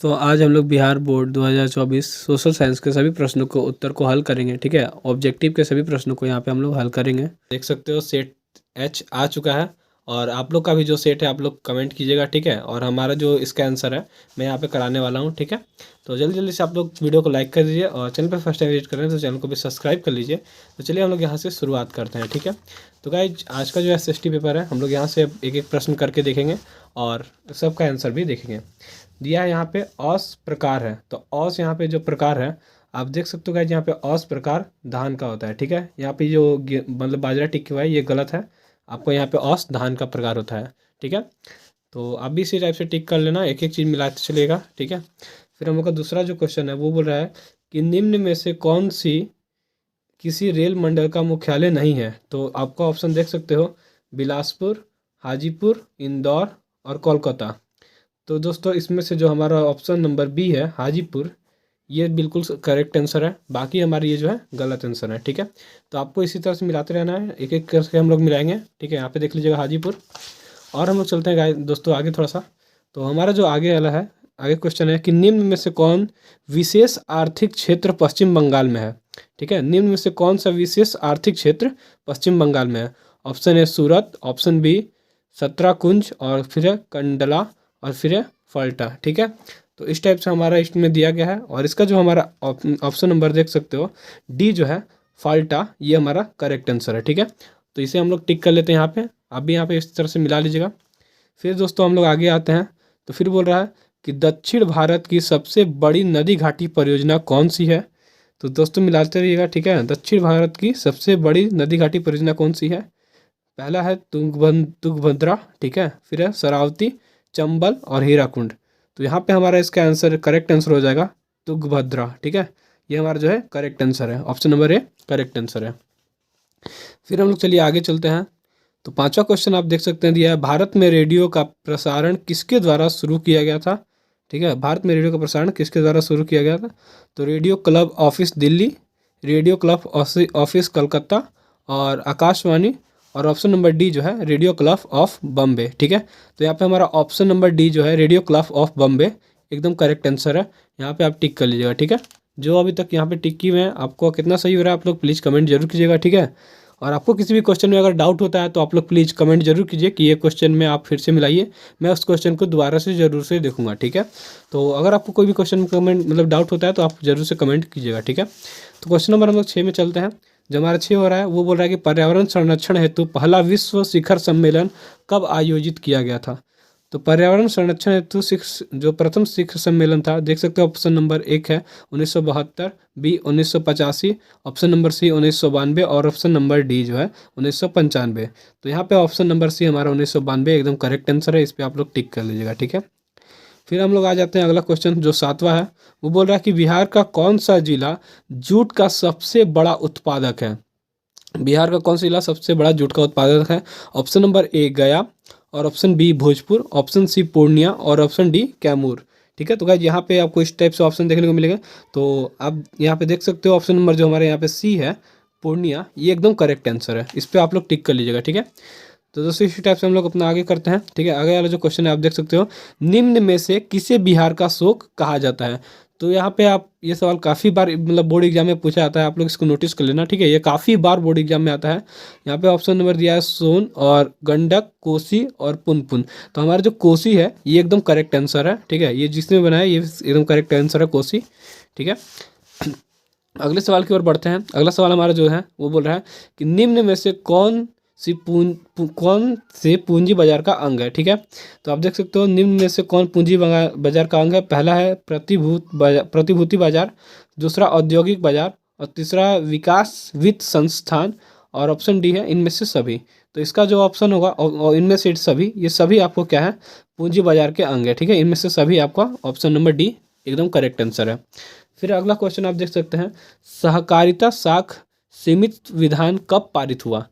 तो आज हम लोग बिहार बोर्ड 2024 सोशल साइंस के सभी प्रश्नों को उत्तर को हल करेंगे। ठीक है, ऑब्जेक्टिव के सभी प्रश्नों को यहाँ पे हम लोग हल करेंगे। देख सकते हो सेट एच आ चुका है और आप लोग का भी जो सेट है आप लोग कमेंट कीजिएगा। ठीक है, और हमारा जो इसका आंसर है मैं यहाँ पे कराने वाला हूँ। ठीक है, तो जल्दी जल्दी से आप लोग वीडियो को लाइक कर दीजिए और चैनल पर फर्स्ट टाइम विजिट कर रहे हैं तो चैनल को भी सब्सक्राइब कर लीजिए। तो चलिए हम लोग यहाँ से शुरुआत करते हैं। ठीक है, तो गाइज आज का जो एसएसटी पेपर है हम लोग यहाँ से एक एक प्रश्न करके देखेंगे और सबका आंसर भी देखेंगे। दिया है यहाँ पे औस प्रकार है, तो औस यहाँ पे जो प्रकार है आप देख सकते हो गाइज, यहाँ पे औस प्रकार धान का होता है। ठीक है, यहाँ पे जो मतलब बाजरा टिक हुआ है ये गलत है, आपको यहाँ पे औस धान का प्रकार होता है। ठीक है, तो आप भी इसी टाइप से टिक कर लेना, एक एक चीज़ मिलाते चलेगा। ठीक है, फिर हम लोग का दूसरा जो क्वेश्चन है वो बोल रहा है कि निम्न में से कौन सी किसी रेल मंडल का मुख्यालय नहीं है। तो आपका ऑप्शन देख सकते हो, बिलासपुर, हाजीपुर, इंदौर और कोलकाता। तो दोस्तों इसमें से जो हमारा ऑप्शन नंबर बी है हाजीपुर, ये बिल्कुल करेक्ट आंसर है, बाकी हमारी ये जो है गलत आंसर है। ठीक है, तो आपको इसी तरह से मिलाते रहना है, एक एक करके हम लोग मिलाएंगे। ठीक है, यहाँ पे देख लीजिएगा हाजीपुर। और हम लोग चलते हैं दोस्तों आगे थोड़ा सा। तो हमारा जो आगे वाला है, आगे क्वेश्चन है कि निम्न में से कौन विशेष आर्थिक क्षेत्र पश्चिम बंगाल में है। ठीक है, निम्न में से कौन सा विशेष आर्थिक क्षेत्र पश्चिम बंगाल में है। Option A Surat, option B Satrakunj और फिर है कंडला और फिर है फल्टा। ठीक है, तो इस टाइप से हमारा इसमें दिया गया है और इसका जो हमारा ऑप्शन नंबर देख सकते हो डी जो है फाल्टा, ये हमारा करेक्ट आंसर है। ठीक है, तो इसे हम लोग टिक कर लेते हैं यहाँ पे, आप भी यहाँ पे इस तरह से मिला लीजिएगा। फिर दोस्तों हम लोग आगे आते हैं, तो फिर बोल रहा है कि दक्षिण भारत की सबसे बड़ी नदी घाटी परियोजना कौन सी है। तो दोस्तों मिलाते रहिएगा। ठीक है, दक्षिण भारत की सबसे बड़ी नदी घाटी परियोजना कौन सी है। पहला है तुंगभद्रा, ठीक है, फिर है शरावती, चंबल और हीराकुंड। तो यहाँ पे हमारा इसका आंसर करेक्ट आंसर हो जाएगा तुंगभद्रा। ठीक है, ये हमारा जो है करेक्ट आंसर है, option number A correct answer है। फिर हम लोग चलिए आगे चलते हैं। तो पांचवा क्वेश्चन आप देख सकते हैं दिया है, भारत में रेडियो का प्रसारण किसके द्वारा शुरू किया गया था। ठीक है, भारत में रेडियो का प्रसारण किसके द्वारा शुरू किया गया था। तो radio club office Delhi, radio club office Calcutta और आकाशवाणी, और ऑप्शन नंबर डी जो है रेडियो क्लब ऑफ बम्बे। ठीक है, तो यहाँ पे हमारा ऑप्शन नंबर डी जो है रेडियो क्लब ऑफ बम्बे एकदम करेक्ट आंसर है, यहाँ पे आप टिक कर लीजिएगा। ठीक है, जो अभी तक यहाँ पे टिक किए हुए हैं आपको कितना सही हो रहा है आप लोग प्लीज़ कमेंट जरूर कीजिएगा। ठीक है, और आपको किसी भी क्वेश्चन में अगर डाउट होता है तो आप लोग प्लीज़ कमेंट जरूर कीजिए कि ये क्वेश्चन में आप फिर से मिलाइए, मैं उस क्वेश्चन को दोबारा से ज़रूर से देखूंगा। ठीक है, तो अगर आपको कोई भी क्वेश्चन में कमेंट मतलब डाउट होता है तो आप जरूर से कमेंट कीजिएगा। ठीक है, तो क्वेश्चन नंबर हम लोग 6 में चलते हैं। जो हमारा 6 हो रहा है वो बोल रहा है कि पर्यावरण संरक्षण हेतु पहला विश्व शिखर सम्मेलन कब आयोजित किया गया था। तो पर्यावरण संरक्षण हेतु जो प्रथम शिखर सम्मेलन था देख सकते हो, ऑप्शन नंबर एक है 1972, बी 1985, ऑप्शन नंबर सी 1992 और ऑप्शन नंबर डी जो है 1995। तो यहाँ पे ऑप्शन नंबर सी हमारा 1992 एकदम करेक्ट आंसर है, इस पर आप लोग टिक कर लीजिएगा। ठीक है, फिर हम लोग आ जाते हैं अगला क्वेश्चन जो 7वां है, वो बोल रहा है कि बिहार का कौन सा जिला जूट का सबसे बड़ा उत्पादक है। बिहार का कौन सा जिला सबसे बड़ा जूट का उत्पादक है। ऑप्शन नंबर ए गया, और option B Bhojpur, option C Purnia और ऑप्शन डी कैमूर। ठीक है, तो गाइस यहाँ पे आपको इस टाइप से ऑप्शन देखने को मिलेगा, तो आप यहाँ पे देख सकते हो ऑप्शन नंबर जो हमारे यहाँ पे सी है पूर्णिया, ये एकदम करेक्ट आंसर है, इस पर आप लोग टिक कर लीजिएगा। ठीक है, तो दोस्तों इसी टाइप से हम लोग अपना आगे करते हैं। ठीक है, आगे वाला जो क्वेश्चन है आप देख सकते हो, निम्न में से किसे बिहार का शोक कहा जाता है। तो यहाँ पे आप ये सवाल काफ़ी बार मतलब बोर्ड एग्जाम में पूछा जाता है, आप लोग इसको नोटिस कर लेना। ठीक है, ये काफ़ी बार बोर्ड एग्जाम में आता है। यहाँ पे ऑप्शन नंबर दिया है सोन और गंडक, कोसी और पुनपुन। तो हमारा जो कोसी है ये एकदम करेक्ट आंसर है। ठीक है, ये जिसने बनाया ये एकदम करेक्ट आंसर है कोसी। ठीक है, अगले सवाल की ओर बढ़ते हैं। अगला सवाल हमारा जो है वो बोल रहा है कि निम्न में से कौन से पूंजी बाजार का अंग है। ठीक है, तो आप देख सकते हो निम्न में से कौन पूंजी बाजार का अंग है। पहला है प्रतिभूति बाजार, दूसरा औद्योगिक बाजार और तीसरा विकास वित्त संस्थान और ऑप्शन डी है इनमें से सभी। तो इसका जो ऑप्शन होगा और इनमें से सभी, ये सभी आपको क्या है पूंजी बाजार के अंग है। ठीक है, इनमें से सभी आपका ऑप्शन नंबर डी एकदम करेक्ट आंसर है। फिर अगला क्वेश्चन आप देख सकते हैं, सहकारिता साख सीमित विधान कब पारित हुआ।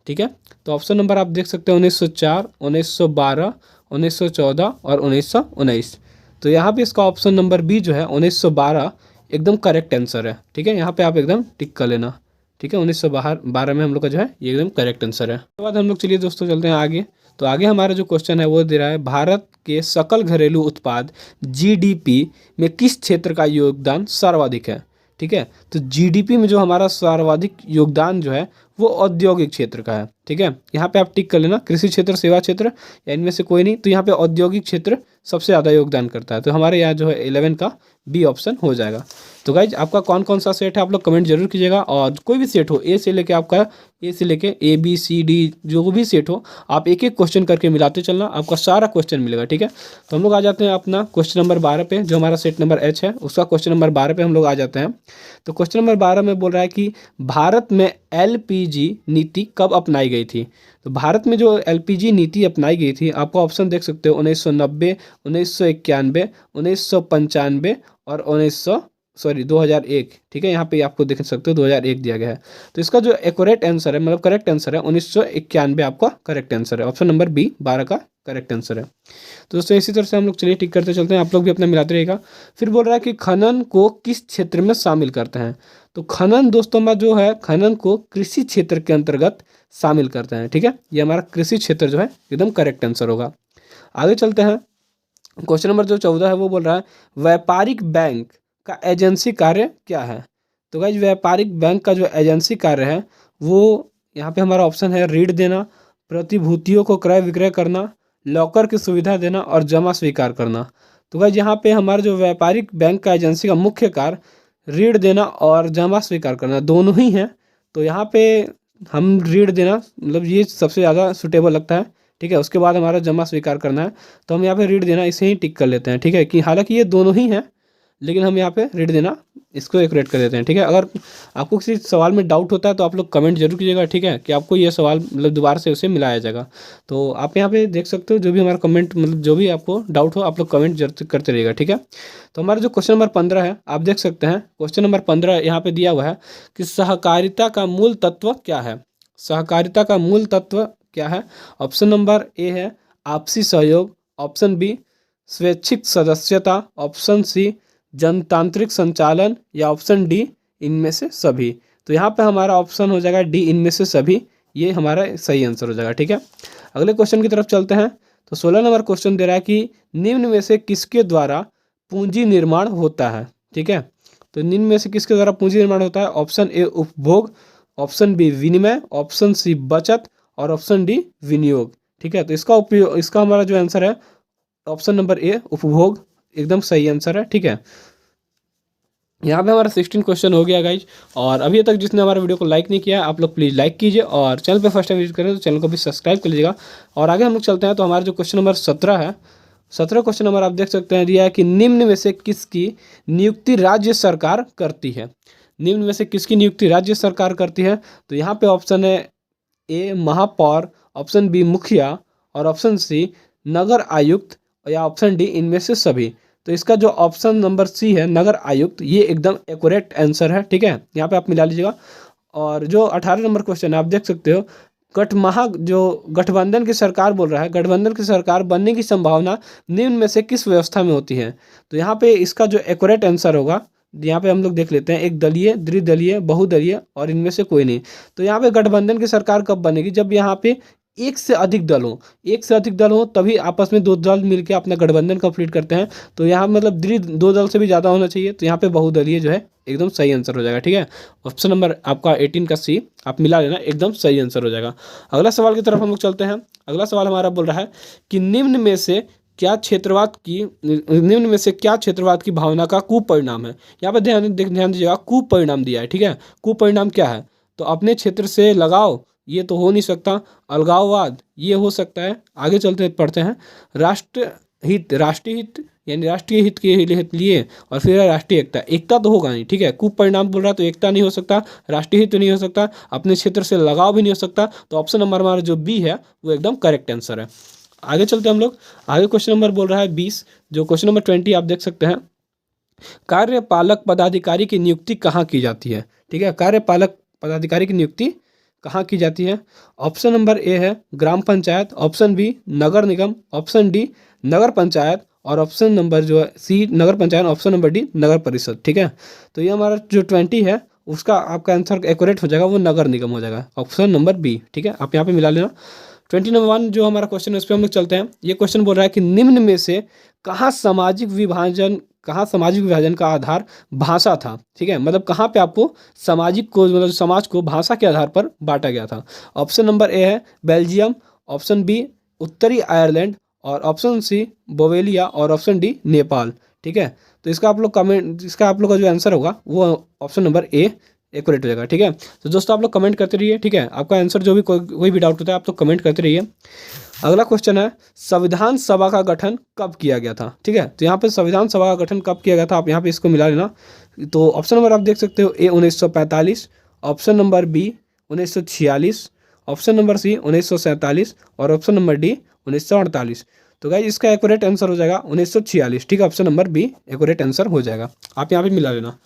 ठीक है, तो ऑप्शन नंबर आप देख सकते हैं 1904, 1912, 1914 और 1919। तो यहाँ पे इसका ऑप्शन नंबर बी जो है 1912 एकदम करेक्ट आंसर है। ठीक है, यहाँ पे आप एकदम टिक कर लेना। ठीक है, 1912 में हम लोग का जो है ये एकदम करेक्ट आंसर है। उसके बाद हम लोग चलिए दोस्तों चलते हैं आगे। तो आगे हमारा जो क्वेश्चन है वो दे रहा है, भारत के सकल घरेलू उत्पाद जीडीपी में किस क्षेत्र का योगदान सर्वाधिक है। ठीक है, तो जीडीपी में जो हमारा सर्वाधिक योगदान जो है वो औद्योगिक क्षेत्र का है। ठीक है, यहाँ पे आप टिक कर लेना, कृषि क्षेत्र, सेवा क्षेत्र या इनमें से कोई नहीं, तो यहाँ पे औद्योगिक क्षेत्र सबसे ज़्यादा योगदान करता है। तो हमारे यहाँ जो है 11 का बी ऑप्शन हो जाएगा। तो गाइज आपका कौन कौन सा सेट है आप लोग कमेंट जरूर कीजिएगा, और कोई भी सेट हो, ए से लेके आपका ए से लेके ए बी सी डी जो भी सेट हो, आप एक एक क्वेश्चन करके मिलाते चलना, आपका सारा क्वेश्चन मिलेगा। ठीक है, तो हम लोग आ जाते हैं अपना क्वेश्चन नंबर 12 पे, जो हमारा सेट नंबर एच है उसका क्वेश्चन नंबर 12 पे हम लोग आ जाते हैं। तो क्वेश्चन नंबर 12 में बोल रहा है कि भारत में एलपीजी नीति कब अपनाई गई थी। तो भारत में जो एलपीजी नीति अपनाई गई थी, आपका ऑप्शन देख सकते हो 1990, 1991, 1995 और 2001। ठीक है, यहाँ पे आपको देख सकते हो 2001 दिया गया है। तो इसका जो एक्यूरेट आंसर है, मतलब करेक्ट आंसर है 1991 आपका करेक्ट आंसर है। ऑप्शन नंबर बी 12 का करेक्ट आंसर है। तो दोस्तों इसी तरह से हम लोग चलिए टिक करते चलते हैं, आप लोग भी अपना मिलाते रहिएगा। फिर बोल रहा है कि खनन को किस क्षेत्र में शामिल करते हैं। तो खनन दोस्तों हमारा जो है, खनन को कृषि क्षेत्र के अंतर्गत शामिल करते हैं। ठीक है, ये हमारा कृषि क्षेत्र जो है एकदम करेक्ट आंसर होगा। आगे चलते हैं, क्वेश्चन नंबर जो 14 है वो बोल रहा है, व्यापारिक बैंक का एजेंसी कार्य क्या है। तो गाइज व्यापारिक बैंक का जो एजेंसी कार्य है वो, यहाँ पे हमारा ऑप्शन है ऋण देना, प्रतिभूतियों को क्रय विक्रय करना, लॉकर की सुविधा देना और जमा स्वीकार करना। तो गाइज यहाँ पे हमारा जो व्यापारिक बैंक का एजेंसी का मुख्य कार्य ऋण देना और जमा स्वीकार करना दोनों ही हैं। तो यहाँ पे हम ऋण देना, मतलब ये सबसे ज़्यादा सुटेबल लगता है। ठीक है, उसके बाद हमारा जमा स्वीकार करना है, तो हम यहाँ पे ऋण देना इसे ही टिक कर लेते हैं। ठीक है, कि हालांकि ये दोनों ही हैं, लेकिन हम यहाँ पे ऋण देना इसको एक्यूरेट कर देते हैं। ठीक है, अगर आपको किसी सवाल में डाउट होता है तो आप लोग कमेंट जरूर कीजिएगा। ठीक है, कि आपको ये सवाल मतलब दोबारा से उसे मिलाया जाएगा। तो आप यहाँ पे देख सकते हो, जो भी हमारा कमेंट, मतलब जो भी आपको डाउट हो आप लोग कमेंट जरूर करते रहिएगा। ठीक है, तो हमारा जो क्वेश्चन नंबर 15 है आप देख सकते हैं, क्वेश्चन नंबर 15 यहाँ पे दिया हुआ है कि सहकारिता का मूल तत्व क्या है। सहकारिता का मूल तत्व क्या है। ऑप्शन नंबर ए है आपसी सहयोग, ऑप्शन बी स्वैच्छिक सदस्यता, ऑप्शन सी जनतांत्रिक संचालन या ऑप्शन डी इनमें से सभी। तो यहाँ पे हमारा ऑप्शन हो जाएगा डी इनमें से सभी, ये हमारा सही आंसर हो जाएगा। ठीक है, अगले क्वेश्चन की तरफ चलते हैं। तो 16 नंबर क्वेश्चन दे रहा है कि निम्न में से किसके द्वारा पूंजी निर्माण होता है। ठीक है, तो निम्न में से किसके द्वारा पूंजी निर्माण होता है। ऑप्शन ए उपभोग, ऑप्शन बी विनिमय, ऑप्शन सी बचत और ऑप्शन डी विनियोग। ठीक है, तो इसका उपयोग, इसका हमारा जो आंसर है ऑप्शन नंबर ए उपभोग एकदम सही आंसर है। ठीक है, यहाँ पे हमारा 16 क्वेश्चन हो गया गाइज। और अभी तक जिसने हमारे वीडियो को लाइक नहीं किया आप लोग प्लीज़ लाइक कीजिए, और चैनल पे फर्स्ट टाइम विजिट करें तो चैनल को भी सब्सक्राइब कर लीजिएगा। और आगे हम लोग चलते हैं, तो हमारा जो क्वेश्चन नंबर 17 है, 17 क्वेश्चन नंबर आप देख सकते हैं दिया है कि निम्न में से किसकी नियुक्ति राज्य सरकार करती है। निम्न में से किसकी नियुक्ति राज्य सरकार करती है। तो यहाँ पे ऑप्शन है ए महापौर, ऑप्शन बी मुखिया और ऑप्शन सी नगर आयुक्त या ऑप्शन डी इनमें से सभी। तो इसका जो ऑप्शन नंबर सी है नगर आयुक्त, ये एकदम एक्यूरेट आंसर है। ठीक है, यहाँ पे आप मिला लीजिएगा। और जो 18 नंबर क्वेश्चन है आप देख सकते हो, जो गठबंधन की सरकार बोल रहा है, गठबंधन की सरकार बनने की संभावना निम्न में से किस व्यवस्था में होती है। तो यहाँ पे इसका जो एक्यूरेट आंसर होगा, यहाँ पे हम लोग देख लेते हैं, एक दलीय, द्विदलीय, बहुदलीय और इनमें से कोई नहीं। तो यहाँ पे गठबंधन की सरकार कब बनेगी, जब यहाँ पे एक से अधिक दल हो, एक से अधिक दल हो तभी आपस में दो दल मिलकर अपना गठबंधन कंप्लीट करते हैं। तो यहाँ मतलब दो दल से भी ज़्यादा होना चाहिए, तो यहाँ पे बहुदलीय जो है एकदम सही आंसर हो जाएगा। ठीक है, ऑप्शन नंबर आपका 18 का सी आप मिला लेना, एकदम सही आंसर हो जाएगा। अगला सवाल की तरफ हम लोग चलते हैं। अगला सवाल हमारा बोल रहा है कि निम्न में से क्या क्षेत्रवाद की भावना का कुपरिणाम है। यहाँ पे ध्यान दीजिएगा, कुपरिणाम दिया है। ठीक है, कुपरिणाम क्या है। तो अपने क्षेत्र से लगाव, ये तो हो नहीं सकता। अलगाववाद, ये हो सकता है। आगे चलते पढ़ते हैं, राष्ट्रीय हित यानी राष्ट्रीय हित के लिए, और फिर राष्ट्रीय एकता, एकता तो होगा नहीं। ठीक है, कुपरिणाम बोल रहा है तो एकता नहीं हो सकता, राष्ट्रीय हित नहीं हो सकता, अपने क्षेत्र से लगाव भी नहीं हो सकता। तो ऑप्शन नंबर हमारा जो बी है वो एकदम करेक्ट आंसर है। आगे चलते हैं हम लोग। आगे क्वेश्चन नंबर बोल रहा है 20, जो क्वेश्चन नंबर 20 आप देख सकते हैं, कार्यपालक पदाधिकारी की नियुक्ति कहाँ की जाती है। ठीक है, कार्यपालक पदाधिकारी की नियुक्ति कहाँ की जाती है। ऑप्शन नंबर ए है ग्राम पंचायत, ऑप्शन बी नगर निगम, ऑप्शन डी नगर पंचायत और ऑप्शन नंबर जो है सी नगर पंचायत, ऑप्शन नंबर डी नगर परिषद। ठीक है, तो ये हमारा जो 20 है उसका आपका आंसर एक्यूरेट हो जाएगा, वो नगर निगम हो जाएगा, ऑप्शन नंबर बी। ठीक है, आप यहाँ पे मिला लेना। 21 जो हमारा क्वेश्चन है उस पर हम लोग चलते हैं। ये क्वेश्चन बोल रहा है कि निम्न में से कहाँ सामाजिक विभाजन का आधार भाषा था। ठीक है, मतलब कहाँ पे आपको सामाजिक को मतलब समाज को भाषा के आधार पर बांटा गया था। ऑप्शन नंबर ए है बेल्जियम, ऑप्शन बी उत्तरी आयरलैंड, और ऑप्शन सी बोवेलिया, और ऑप्शन डी नेपाल। ठीक है, तो इसका आप लोग का जो आंसर होगा वो ऑप्शन नंबर ए एक्यूरेट हो जाएगा। ठीक है, तो दोस्तों आप लोग कमेंट करते रहिए। ठीक है, आपका आंसर जो भी कोई भी डाउट होता है आप लोग कमेंट करते रहिए। अगला क्वेश्चन है संविधान सभा का गठन कब किया गया था। ठीक है, तो यहाँ पे संविधान सभा का गठन कब किया गया था, आप यहाँ पे इसको मिला लेना। तो ऑप्शन नंबर आप देख सकते हो A 1945, option number B 1946, option number C 1947, और ऑप्शन नंबर डी 1948। तो गाइस इसका एक्यूरेट आंसर हो जाएगा 1946। ठीक है, option number be accurate answer हो जाएगा, आप यहाँ पे मिला लेना।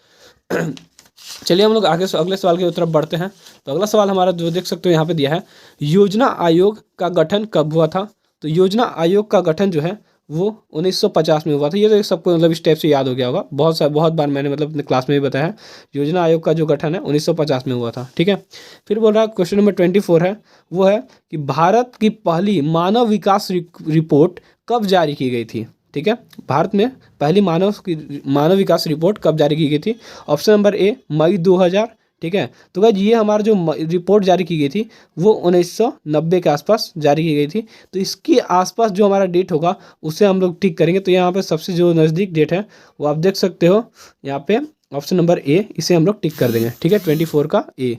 चलिए हम लोग आगे अगले सवाल की तरफ बढ़ते हैं। तो अगला सवाल हमारा जो देख सकते हो यहाँ पे दिया है, योजना आयोग का गठन कब हुआ था। तो योजना आयोग का गठन जो है वो 1950 में हुआ था। ये तो सबको मतलब इस टाइप से याद हो गया होगा, बहुत बार मैंने मतलब अपने क्लास में भी बताया। योजना आयोग का जो गठन है 1950 में हुआ था। ठीक है, फिर बोल रहा है क्वेश्चन नंबर 24 है, वो है कि भारत की पहली मानव विकास रिपोर्ट कब जारी की गई थी। ठीक है, भारत में पहली मानव विकास रिपोर्ट कब जारी की गई थी। ऑप्शन नंबर ए मई 2000। ठीक है, तो गाइस ये हमारा जो रिपोर्ट जारी की गई थी वो 1990 के आसपास जारी की गई थी। तो इसके आसपास जो हमारा डेट होगा उसे हम लोग टिक करेंगे। तो यहाँ पे सबसे जो नज़दीक डेट है वो आप देख सकते हो यहाँ पे ऑप्शन नंबर ए, इसे हम लोग टिक कर देंगे। ठीक है, 24 का ए।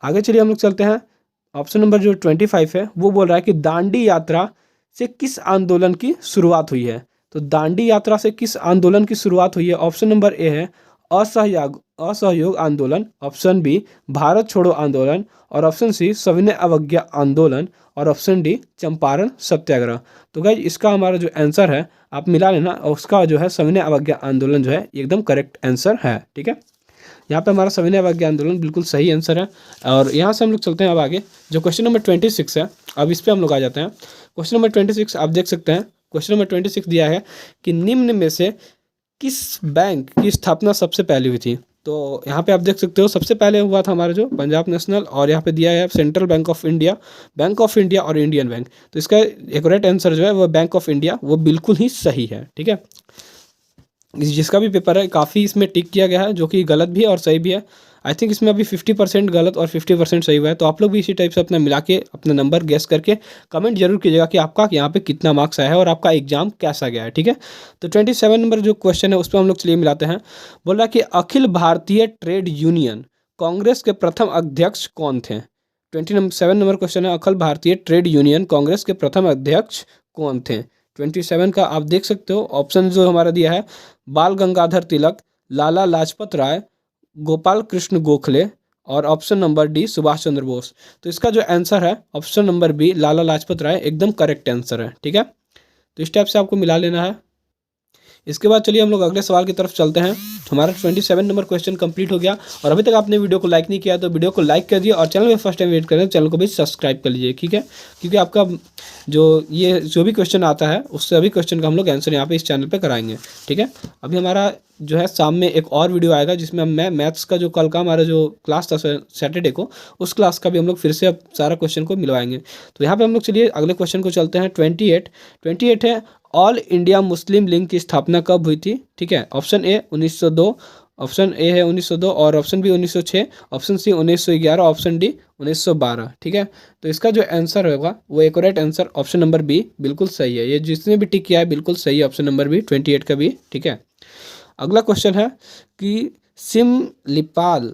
आगे चलिए हम लोग चलते हैं। ऑप्शन नंबर जो 25 है वो बोल रहा है कि दांडी यात्रा से किस आंदोलन की शुरुआत हुई है। तो दांडी यात्रा से किस आंदोलन की शुरुआत हुई है। ऑप्शन नंबर ए है असहयोग आंदोलन, ऑप्शन बी भारत छोड़ो आंदोलन, और ऑप्शन सी सविनय अवज्ञा आंदोलन, और ऑप्शन डी चंपारण सत्याग्रह। तो गाइस इसका हमारा जो आंसर है आप मिला लेना, और उसका जो है सविनय अवज्ञा आंदोलन जो है एकदम करेक्ट आंसर है। ठीक है, यहाँ पे हमारा सविनय अवज्ञा आंदोलन बिल्कुल सही आंसर है। और यहाँ से हम लोग चलते हैं अब आगे, जो क्वेश्चन नंबर 26 है अब इस पर हम लोग आ जाते हैं। क्वेश्चन नंबर 26 आप देख सकते हैं। क्वेश्चन नंबर 26 दिया है कि निम्न में से किस बैंक की स्थापना सबसे पहले हुई थी। तो यहाँ पे आप देख सकते हो सबसे पहले हुआ था हमारा जो पंजाब नेशनल, और यहाँ पे दिया है सेंट्रल बैंक ऑफ इंडिया और इंडियन बैंक। तो इसका एक्यूरेट आंसर जो है वो बैंक ऑफ इंडिया, वो बिल्कुल ही सही है। ठीक है, जिसका भी पेपर है काफ़ी इसमें टिक किया गया है, जो कि गलत भी है और सही भी है। आई थिंक इसमें अभी 50% गलत और 50% सही हुआ है। तो आप लोग भी इसी टाइप से अपना मिला के अपना नंबर गेस करके कमेंट जरूर कीजिएगा कि आपका यहाँ पे कितना मार्क्स आया है और आपका एग्जाम कैसा गया है। ठीक है, तो 27 नंबर जो क्वेश्चन है उस पर हम लोग चलिए मिलाते हैं। बोल रहा कि अखिल भारतीय ट्रेड यूनियन कांग्रेस के प्रथम अध्यक्ष कौन थे। 27 नंबर क्वेश्चन है, अखिल भारतीय ट्रेड यूनियन कांग्रेस के प्रथम अध्यक्ष कौन थे। 27 का आप देख सकते हो ऑप्शन जो हमारा दिया है, बाल गंगाधर तिलक, लाला लाजपत राय, गोपाल कृष्ण गोखले, और option number D Subhash Chandra Bose. तो इसका जो आंसर है option number B Lala Lajpat Rai एकदम करेक्ट आंसर है। ठीक है, तो इस टाइप से आपको मिला लेना है। इसके बाद चलिए हम लोग अगले सवाल की तरफ चलते हैं। हमारा 27 नंबर क्वेश्चन कंप्लीट हो गया। और अभी तक आपने वीडियो को लाइक नहीं किया तो वीडियो को लाइक कर दिए, और चैनल में फर्स्ट टाइम विजिट करें चैनल को भी सब्सक्राइब कर लीजिए। ठीक है, क्योंकि आपका जो भी क्वेश्चन आता है उस सभी क्वेश्चन का हम लोग आंसर यहाँ पे इस चैनल पे कराएंगे। ठीक है, अभी हमारा जो है शाम में एक और वीडियो आएगा जिसमें मैं मैथ्स का जो कल का हमारा जो क्लास था सैटरडे को, उस क्लास का भी हम लोग फिर से अब सारा क्वेश्चन को मिलवाएंगे। तो यहाँ पे हम लोग चलिए अगले क्वेश्चन को चलते हैं। 28 है, ऑल इंडिया मुस्लिम लीग की स्थापना कब हुई थी। ठीक है, ऑप्शन ए 1902, ऑप्शन ए है 1902, और option B 1906, option C 1911, option D 1912। ठीक है, तो इसका जो आंसर होगा वो accurate answer option number B बिल्कुल सही है। ये जिसने भी टिक किया है बिल्कुल सही है ऑप्शन नंबर बी 28 का भी। ठीक है, अगला क्वेश्चन है कि सिमलीपाल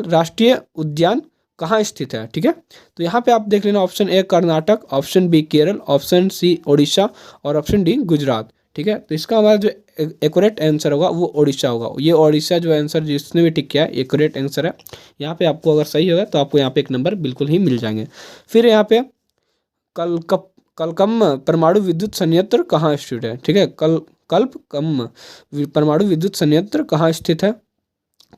राष्ट्रीय उद्यान कहाँ स्थित है। ठीक है, तो यहाँ पे आप देख लेना option A Karnataka, option B Kerala, option C Odisha, और ऑप्शन डी गुजरात। ठीक है, तो इसका हमारा जो एक्यूरेट आंसर होगा वो ओडिशा होगा। ये ओडिशा जो आंसर जिसने भी टिक किया है एक्यूरेट आंसर है। यहाँ पे आपको अगर सही होगा तो आपको यहाँ पे एक नंबर बिल्कुल ही मिल जाएंगे। फिर यहाँ पे कलकम परमाणु विद्युत संयंत्र कहाँ स्थित है। ठीक है, कलकम परमाणु विद्युत संयंत्र कहाँ स्थित है।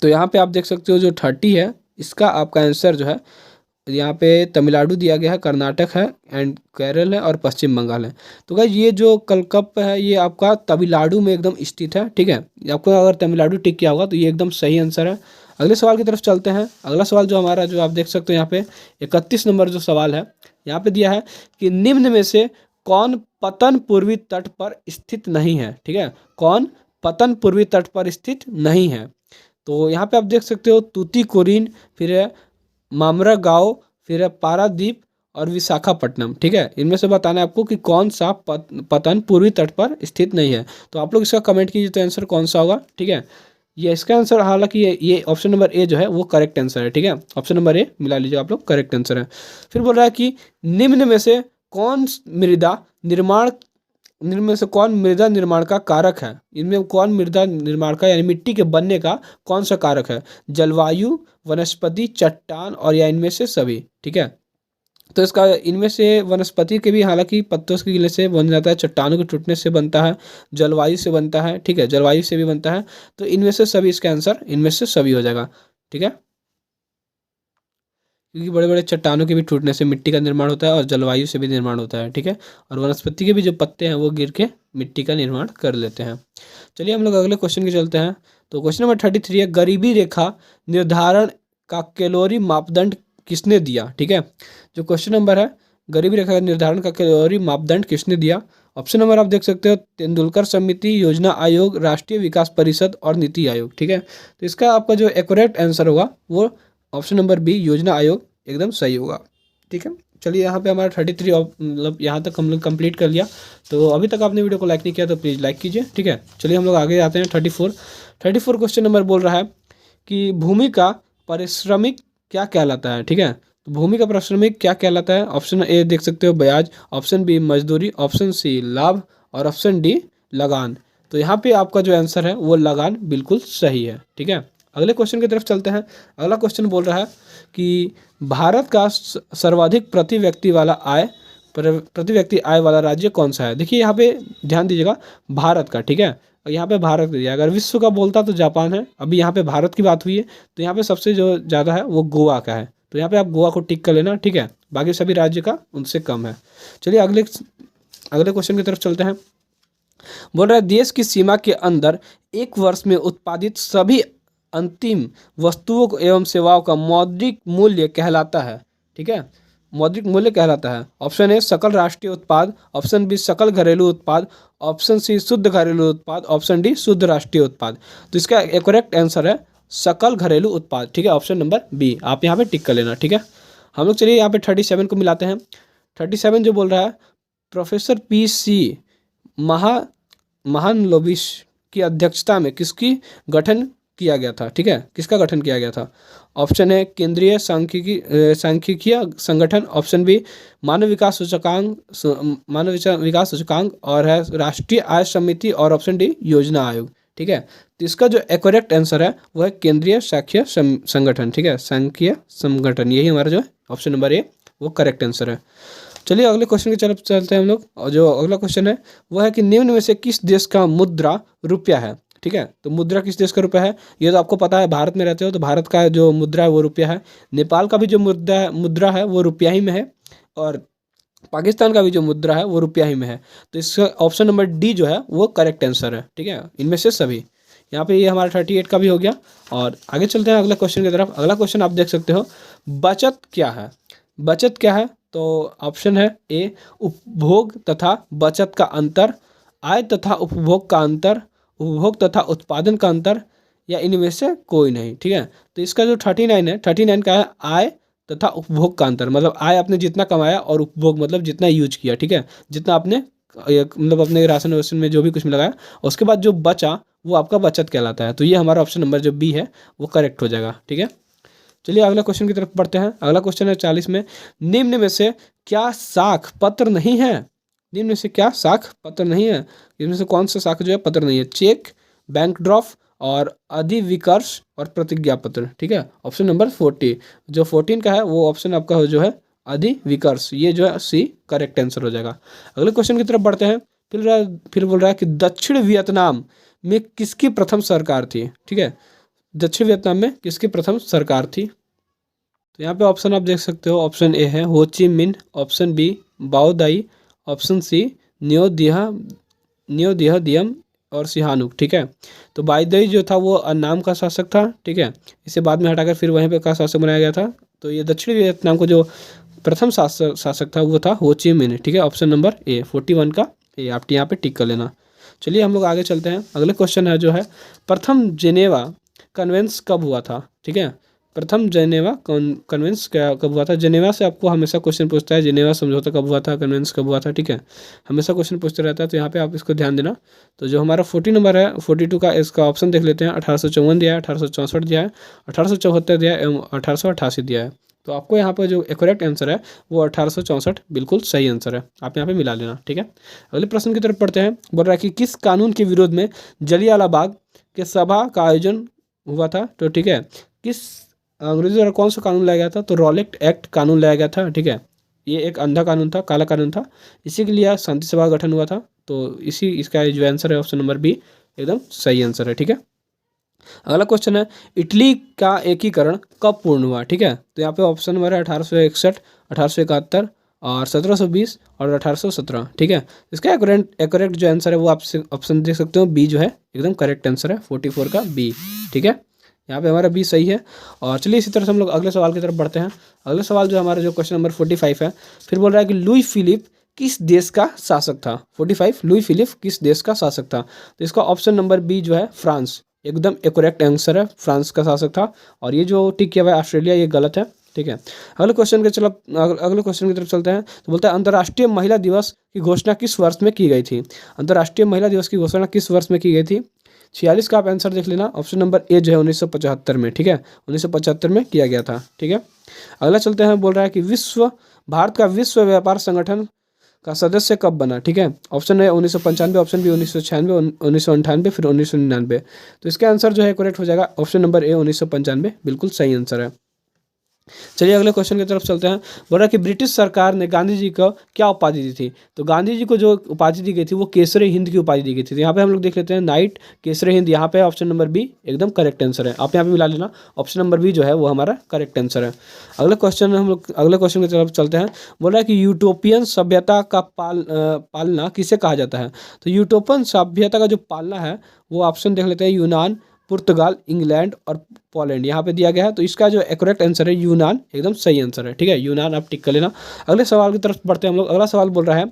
तो यहाँ पे आप देख सकते हो जो 30 है इसका आपका आंसर जो है यहाँ पे तमिलनाडु दिया गया है, कर्नाटक है, एंड केरल है, और पश्चिम बंगाल है। तो गाइस ये जो कलकप है ये आपका तमिलनाडु में एकदम स्थित है। ठीक है, आपको अगर तमिलनाडु टिक किया होगा तो ये एकदम सही आंसर है। अगले सवाल की तरफ चलते हैं। अगला सवाल जो हमारा जो आप देख सकते हो यहाँ पे 31 नंबर जो सवाल है, यहाँ पे दिया है कि निम्न में से कौन पतन पूर्वी तट पर स्थित नहीं है, ठीक है, कौन पतन पूर्वी तट पर स्थित नहीं है। तो यहाँ पे आप देख सकते हो तूतीकोरिन, फिर है मामरा गांव, फिर है पारादीप और विशाखापट्टनम, ठीक है। इनमें से बताना है आपको कि कौन सा पतन पूर्वी तट पर स्थित नहीं है। तो आप लोग इसका कमेंट कीजिए तो आंसर कौन सा होगा, ठीक है। ये इसका आंसर, हालांकि ये ऑप्शन नंबर ए जो है वो करेक्ट आंसर है, ठीक है। ऑप्शन नंबर ए मिला लीजिए आप लोग, करेक्ट आंसर है। फिर बोल रहा है कि निम्न में से कौन मृदा निर्माण निम्न में से कौन मृदा निर्माण का कारक है। इनमें कौन मृदा निर्माण का यानी मिट्टी के बनने का कौन सा कारक है। जलवायु, वनस्पति, चट्टान और या इनमें से सभी, ठीक है। तो इसका इनमें से वनस्पति के भी, हालांकि पत्तों के गिरने से बन जाता है, चट्टानों के टूटने से बनता है, जलवायु से बनता है, ठीक है, जलवायु से भी बनता है। तो इनमें से सभी, इसका आंसर इनमें से सभी हो जाएगा, ठीक है। क्योंकि बड़े बड़े चट्टानों के भी टूटने से मिट्टी का निर्माण होता है और जलवायु से भी निर्माण होता है, ठीक है। और वनस्पति के भी जो पत्ते हैं वो गिर के मिट्टी का निर्माण कर लेते हैं। चलिए हम लोग अगले क्वेश्चन की चलते हैं। तो क्वेश्चन नंबर 33 है, गरीबी रेखा निर्धारण का कैलोरी मापदंड किसने दिया, ठीक है। जो क्वेश्चन नंबर है, गरीबी रेखा का निर्धारण का कैलोरी मापदंड किसने दिया। ऑप्शन नंबर आप देख सकते हो, तेंदुलकर समिति, योजना आयोग, राष्ट्रीय विकास परिषद और नीति आयोग, ठीक है। तो इसका आपका जो एक्यूरेट आंसर होगा वो ऑप्शन नंबर बी, योजना आयोग, एकदम सही होगा, ठीक है। चलिए यहाँ पे हमारा 33 मतलब यहाँ तक हम लोग कंप्लीट कर लिया। तो अभी तक आपने वीडियो को लाइक नहीं किया तो प्लीज़ लाइक कीजिए, ठीक है। चलिए हम लोग आगे आते हैं। 34 क्वेश्चन नंबर बोल रहा है कि भूमि का पारिश्रमिक क्या कहलाता है, ठीक है। तो भूमि का पारिश्रमिक क्या कहलाता है। ऑप्शन ए देख सकते हो ब्याज, ऑप्शन बी मजदूरी, ऑप्शन सी लाभ और ऑप्शन डी लगान। तो यहाँ पे आपका जो आंसर है वो लगान बिल्कुल सही है, ठीक है। अगले क्वेश्चन की तरफ चलते हैं। अगला क्वेश्चन बोल रहा है कि भारत का सर्वाधिक प्रति व्यक्ति आय वाला राज्य कौन सा है। देखिए यहाँ पे ध्यान दीजिएगा, भारत का, ठीक है। और यहाँ पे भारत दिया, अगर विश्व का बोलता तो जापान है, अभी यहाँ पे भारत की बात हुई है तो यहाँ पे सबसे जो ज़्यादा है वो गोवा का है। तो यहाँ पे आप गोवा को टिक कर लेना, ठीक है। बाकी सभी राज्य का उनसे कम है। चलिए अगले क्वेश्चन की तरफ चलते हैं। बोल रहा है देश की सीमा के अंदर एक वर्ष में उत्पादित सभी अंतिम वस्तुओं को एवं सेवाओं का मौद्रिक मूल्य कहलाता है, ठीक है। मौद्रिक मूल्य कहलाता है। ऑप्शन ए सकल राष्ट्रीय उत्पाद, ऑप्शन बी सकल घरेलू उत्पाद, ऑप्शन सी शुद्ध घरेलू उत्पाद, ऑप्शन डी शुद्ध राष्ट्रीय उत्पाद। तो इसका एक करेक्ट आंसर है सकल घरेलू उत्पाद, ठीक है। ऑप्शन नंबर बी आप यहाँ पे टिक कर लेना, ठीक है। हम लोग चलिए यहाँ पे 37 को मिलाते हैं। 37 जो बोल रहा है, प्रोफेसर PC महानलोबिश की अध्यक्षता में किसकी गठन किया गया था, ठीक है, किसका गठन किया गया था। ऑप्शन है केंद्रीय सांख्यिकीय संगठन, ऑप्शन बी मानव विकास सूचकांक और है राष्ट्रीय आय समिति और ऑप्शन डी योजना आयोग, ठीक है। तो इसका जो करेक्ट आंसर है वो है केंद्रीय सांख्यिकीय संगठन, ठीक है, सांख्यिकीय संगठन, यही हमारा जो है ऑप्शन नंबर ए वो करेक्ट आंसर है। चलिए अगले क्वेश्चन की तरफ चलते हैं हम लोग। और जो अगला क्वेश्चन है वो है कि निम्न में से किस देश का मुद्रा रुपया है, ठीक है। तो मुद्रा किस देश का रुपया है, ये तो आपको पता है, भारत में रहते हो तो भारत का जो मुद्रा है वो रुपया है। नेपाल का भी जो मुद्रा है वो रुपया ही में है, और पाकिस्तान का भी जो मुद्रा है वो रुपया ही में है। तो इसका ऑप्शन नंबर डी जो है वो करेक्ट आंसर है, ठीक है, इनमें से सभी। यहाँ पे ये हमारा 38 का भी हो गया। और आगे चलते हैं अगले क्वेश्चन की तरफ। अगला क्वेश्चन आप देख सकते हो, बचत क्या है। बचत क्या है, तो ऑप्शन है ए उपभोग तथा बचत का अंतर, आय तथा उपभोग का अंतर, उपभोग तथा उत्पादन का अंतर, या इनमें से कोई नहीं, ठीक है। तो इसका जो 39 है, 39 का है आय तथा उपभोग का अंतर। मतलब आय आपने जितना कमाया और उपभोग मतलब जितना यूज किया, ठीक है, जितना आपने मतलब अपने राशन वाशन में जो भी कुछ में लगाया, उसके बाद जो बचा वो आपका बचत कहलाता है। तो ये हमारा ऑप्शन नंबर जो बी है वो करेक्ट हो जाएगा, ठीक है। चलिए अगला क्वेश्चन की तरफ बढ़ते हैं। अगला क्वेश्चन है 40 में, निम्न में से क्या शाख पत्र नहीं है। निम्न में से क्या शाख पत्र नहीं है, इनमें से कौन सा शाख जो है पत्र नहीं है। चेक, बैंक ड्राफ्ट और अधिविकर्ष और प्रतिज्ञा पत्र, ठीक है। ऑप्शन नंबर 40 जो 14 का है वो ऑप्शन आपका जो है अधिविकर्ष, ये जो है सी करेक्ट आंसर हो जाएगा। अगले क्वेश्चन की तरफ बढ़ते हैं। फिर बोल रहा है कि दक्षिण वियतनाम में किसकी प्रथम सरकार थी, ठीक है। दक्षिण वियतनाम में किसकी प्रथम सरकार थी। तो यहाँ पे ऑप्शन आप देख सकते हो, ऑप्शन ए है हो ची मिन, ऑप्शन बी बाओ दाई, ऑप्शन सी न्यो दिया दियम और सिहानुक, ठीक है। तो बाइदई जो था वो अन्नाम का शासक था, ठीक है। इसे बाद में हटाकर फिर वहीं पे का शासक बनाया गया था। तो ये दक्षिण वियतनाम को जो प्रथम शासक था वो था हो ची मिन्ह, ठीक है। ऑप्शन नंबर ए 41 का ए, आप यहाँ पे टिक कर लेना। चलिए हम लोग आगे चलते हैं। अगले क्वेश्चन है जो है प्रथम जेनेवा कन्वेंस कब हुआ था, ठीक है। प्रथम जेनेवा कन्वेंस कब हुआ था। जेनेवा से आपको हमेशा क्वेश्चन पूछता है, जेनेवा समझौता कब हुआ था, कन्वेंस कब हुआ था, ठीक है। हमेशा क्वेश्चन पूछते रहता है, तो यहाँ पे आप इसको ध्यान देना। तो जो हमारा 40 नंबर है, 42 का इसका ऑप्शन देख लेते हैं। 1854 दिया है, 1864 दिया है, 1874 दिया है एवं 1888 दिया है। तो आपको यहाँ पर जो करेक्ट आंसर है वो 1864 बिल्कुल सही आंसर है, आप यहाँ पे मिला लेना, ठीक है। अगले प्रश्न की तरफ पढ़ते हैं। बोल रहा है कि किस कानून के विरोध में जलियांवाला बाग के सभा का आयोजन हुआ था, तो ठीक है। किस अंग्रेजी द्वारा कौन सा कानून लाया गया था, तो रॉलेट एक्ट कानून लाया गया था, ठीक है। ये एक अंधा कानून था, काला कानून था, इसी के लिए शांति सभा का गठन हुआ था। तो इसी इसका जो आंसर है ऑप्शन नंबर बी एकदम सही आंसर है, ठीक है। अगला क्वेश्चन है इटली का एकीकरण कब पूर्ण हुआ, ठीक है। तो यहाँ पे ऑप्शन नंबर है 1861, 1871 और 1720 और 1817, ठीक है। इसका एक्यूरेट जो आंसर है वो आप ऑप्शन देख सकते हो, बी जो है एकदम करेक्ट आंसर है, 44 का बी, ठीक है। यहाँ पे हमारा बी सही है। और चलिए इसी तरह से हम लोग अगले सवाल की तरफ बढ़ते हैं। अगले सवाल जो हमारा जो क्वेश्चन नंबर 45 है, फिर बोल रहा है कि लुई फिलिप किस देश का शासक था। 45 लुई फिलिप किस देश का शासक था। तो इसका ऑप्शन नंबर बी जो है फ्रांस, एकदम करेक्ट आंसर है, फ्रांस का शासक था। और ये जो टिक किया हुआ है ऑस्ट्रेलिया, ये गलत है, ठीक है। अगले क्वेश्चन के चलो अगले क्वेश्चन की तरफ चलते हैं। तो बोलता है अंतर्राष्ट्रीय महिला दिवस की घोषणा किस वर्ष में की गई थी। अंतर्राष्ट्रीय महिला दिवस की घोषणा किस वर्ष में की गई थी। 46 का आप आंसर देख लेना। ऑप्शन नंबर ए जो है 1975 में, ठीक है। 1975 में किया गया था, ठीक है। अगला चलते हैं। बोल रहा है कि भारत का विश्व व्यापार संगठन का सदस्य कब बना, ठीक है। ऑप्शन है 1995, ऑप्शन बी 1996, 1998, फिर 1999। तो इसका आंसर जो है करेक्ट हो जाएगा ऑप्शन नंबर ए 1995 बिल्कुल सही आंसर है। चलिए अगले क्वेश्चन की तरफ चलते हैं। बोल रहा है कि ब्रिटिश सरकार ने गांधी जी को क्या उपाधि दी थी। तो गांधी जी को जो उपाधि दी गई थी वो केसरी हिंद की उपाधि दी गई थी। तो यहाँ पे हम लोग देख लेते हैं नाइट केसरी हिंद, यहाँ पे ऑप्शन नंबर बी एकदम करेक्ट आंसर है, आप यहाँ पे मिला लेना। ऑप्शन नंबर बी जो है वो हमारा करेक्ट आंसर है। अगले क्वेश्चन हम लोग अगले क्वेश्चन की तरफ चलते हैं। बोल रहा है कि यूटोपियन सभ्यता का पालना किसे कहा जाता है। तो यूटोपियन सभ्यता का जो पालना है वो ऑप्शन देख लेते हैं यूनान, पुर्तगाल, इंग्लैंड और पोलैंड यहाँ पे दिया गया है। तो इसका जो करेक्ट आंसर है यूनान एकदम सही आंसर है, ठीक है। यूनान आप टिक कर लेना। अगले सवाल की तरफ बढ़ते हैं हम लोग। अगला सवाल बोल रहा है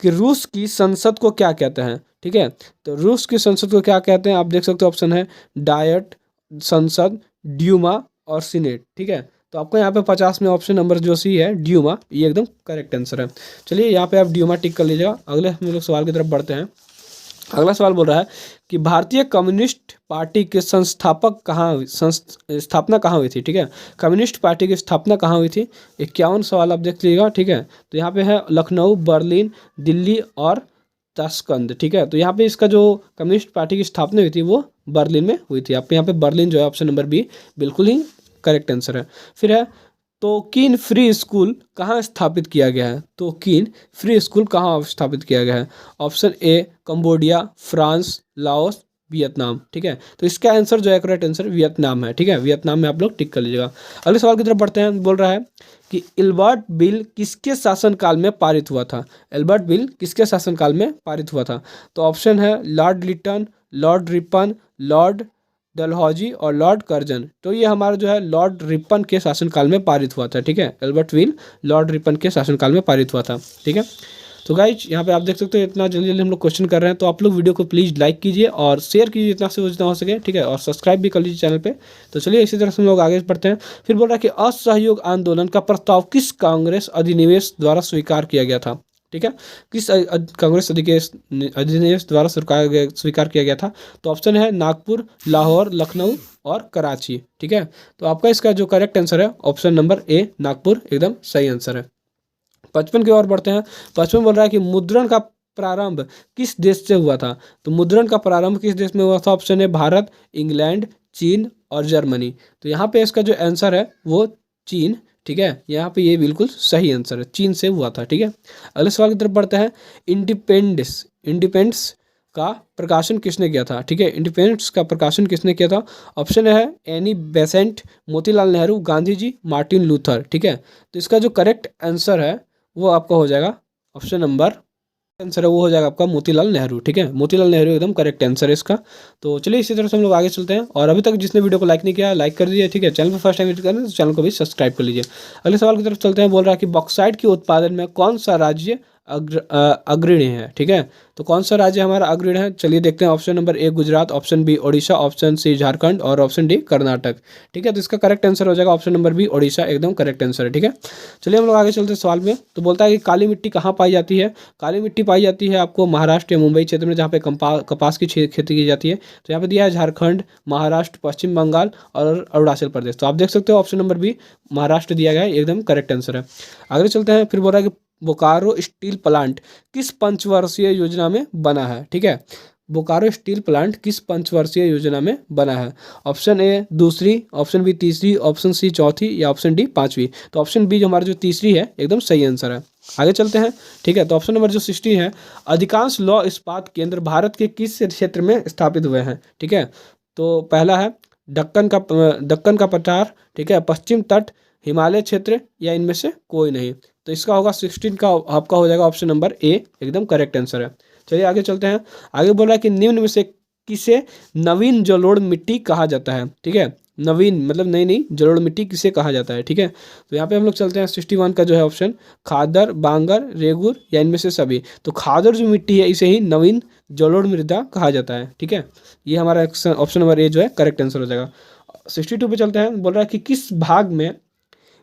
कि रूस की संसद को क्या कहते हैं, ठीक है। तो रूस की संसद को क्या कहते हैं, आप देख सकते हो ऑप्शन है डायट, संसद, ड्यूमा और सीनेट, ठीक है। तो आपको यहाँ पे 50 में ऑप्शन नंबर जो सी है ड्यूमा, ये एकदम करेक्ट आंसर है। चलिए यहाँ पे आप ड्यूमा टिक कर लीजिएगा। अगले हम लोग सवाल की तरफ बढ़ते हैं। अगला सवाल बोल रहा है कि भारतीय कम्युनिस्ट पार्टी के स्थापना कहाँ हुई थी, ठीक है। कम्युनिस्ट पार्टी की स्थापना कहाँ हुई थी। 51 सवाल आप देख लीजिएगा, ठीक है। तो यहाँ पे है लखनऊ, बर्लिन, दिल्ली और ताशकंद, ठीक है। तो यहाँ पे इसका जो कम्युनिस्ट पार्टी की स्थापना हुई थी वो बर्लिन में हुई थी। आपके यहाँ पे बर्लिन जो है ऑप्शन नंबर बी बिल्कुल ही करेक्ट आंसर है। फिर है तोकिन फ्री स्कूल कहाँ स्थापित किया गया है। तोकिन फ्री स्कूल कहाँ स्थापित किया गया है। ऑप्शन ए कंबोडिया, फ्रांस, लाओस, वियतनाम, ठीक है। तो इसका आंसर जो है करेक्ट आंसर वियतनाम है, ठीक है। वियतनाम में आप लोग टिक कर लीजिएगा। अगले सवाल की तरफ बढ़ते हैं। बोल रहा है कि इल्बर्ट बिल किसके शासनकाल में पारित हुआ था। एल्बर्ट बिल किसके शासनकाल में पारित हुआ था। तो ऑप्शन है Lord Lytton, Lord Ripon, Lord Dalhousie और लॉर्ड कर्जन। तो ये हमारा जो है लॉर्ड रिपन के शासनकाल में पारित हुआ था, ठीक है। एल्बर्ट विल लॉर्ड रिपन के शासनकाल में पारित हुआ था, ठीक है। तो गाइज यहाँ पे आप देख सकते हो इतना जल्दी जल्दी हम लोग क्वेश्चन कर रहे हैं। तो आप लोग वीडियो को प्लीज़ लाइक कीजिए और शेयर कीजिए जितना से जितना हो सके, ठीक है। और सब्सक्राइब भी कर लीजिए चैनल पे। तो चलिए इसी तरह से हम लोग आगे बढ़ते हैं। फिर बोल रहा है कि असहयोग आंदोलन का प्रस्ताव किस कांग्रेस अधिनिवेश द्वारा स्वीकार किया गया था, ठीक है। किस कांग्रेस अधिनिवेश द्वारा स्वीकार किया गया था। तो ऑप्शन है नागपुर, लाहौर, लखनऊ और कराची, ठीक है। तो आपका इसका जो करेक्ट आंसर है ऑप्शन नंबर ए नागपुर एकदम सही आंसर है। 55 की ओर बढ़ते हैं। 55 बोल रहा है कि मुद्रण का प्रारंभ किस देश से हुआ था। तो मुद्रण का प्रारंभ किस देश में हुआ था। ऑप्शन है भारत, इंग्लैंड, चीन और जर्मनी। तो यहाँ पे इसका जो आंसर है वो चीन, ठीक है। यहाँ पे ये बिल्कुल सही आंसर है, चीन से हुआ था, ठीक है। अगले सवाल की तरफ बढ़ते हैं। इंडिपेंडेंस का प्रकाशन किसने किया था, ठीक है। इंडिपेंडेंस का प्रकाशन किसने किया था। ऑप्शन है Annie Besant, Motilal Nehru, Gandhi ji, Martin Luther, ठीक है। तो इसका जो करेक्ट आंसर है वो आपका हो जाएगा ऑप्शन नंबर आंसर है वो हो जाएगा आपका मोतीलाल नेहरू। ठीक है, मोतीलाल नेहरू एकदम करेक्ट आंसर है इसका। तो चलिए इसी तरह से हम लोग आगे चलते हैं, और अभी तक जिसने वीडियो को लाइक नहीं किया लाइक कर दीजिए। ठीक है, चैनल पर फर्स्ट टाइम विजिट करें तो चैनल को भी सब्सक्राइब कर लीजिए। अगले सवाल की तरफ चलते हैं। बोल रहा है कि बॉक्साइट के उत्पादन में कौन सा राज्य अग्रणी है। ठीक है, तो कौन सा राज्य हमारा अग्रणी है, चलिए देखते हैं। Option number A Gujarat, option B Odisha, option C Jharkhand और ऑप्शन डी कर्नाटक। ठीक है, तो इसका करेक्ट आंसर हो जाएगा ऑप्शन नंबर बी ओडिशा, एकदम करेक्ट आंसर है। ठीक है, चलिए हम लोग आगे चलते हैं सवाल में। तो बोलता है कि काली मिट्टी कहाँ पाई जाती है। काली मिट्टी पाई जाती है आपको महाराष्ट्र या मुंबई क्षेत्र में, जहाँ पे कपास की खेती की जाती है। तो यहाँ पे दिया है झारखंड, महाराष्ट्र, पश्चिम बंगाल और अरुणाचल प्रदेश। तो आप देख सकते हो ऑप्शन नंबर बी महाराष्ट्र दिया गया है, एकदम करेक्ट आंसर है। आगे चलते हैं। फिर बोल रहा है कि बोकारो स्टील प्लांट किस पंचवर्षीय योजना में बना है। ठीक है, बोकारो स्टील प्लांट किस पंचवर्षीय योजना में बना है। ऑप्शन ए दूसरी, ऑप्शन बी तीसरी, ऑप्शन सी चौथी या ऑप्शन डी पांचवी। तो ऑप्शन बी जो हमारा जो तीसरी है एकदम सही आंसर है। आगे चलते हैं। ठीक है, तो ऑप्शन नंबर जो 16 है, अधिकांश लौह इस्पात केंद्र भारत के किस क्षेत्र में स्थापित हुए हैं। ठीक है, तो पहला है दक्कन का पठार, ठीक है, पश्चिम तट, हिमालय क्षेत्र या इनमें से कोई नहीं। तो इसका होगा 16 का आपका हो जाएगा ऑप्शन नंबर ए, एकदम करेक्ट आंसर है। चलिए आगे चलते हैं। आगे बोल रहा है कि निम्न में से किसे नवीन जलोढ़ मिट्टी कहा जाता है। ठीक है, नवीन मतलब नई नई जलोढ़ मिट्टी किसे कहा जाता है। ठीक है, तो यहाँ पे हम लोग चलते हैं 61 का जो है ऑप्शन, खादर, बांगर, रेगुर या इनमें से सभी। तो खादर जो मिट्टी है इसे ही नवीन जलोढ़ मृदा कहा जाता है। ठीक है, ये हमारा ऑप्शन नंबर ए जो है करेक्ट आंसर हो जाएगा। 62 पे चलते हैं। बोल रहा है कि किस भाग में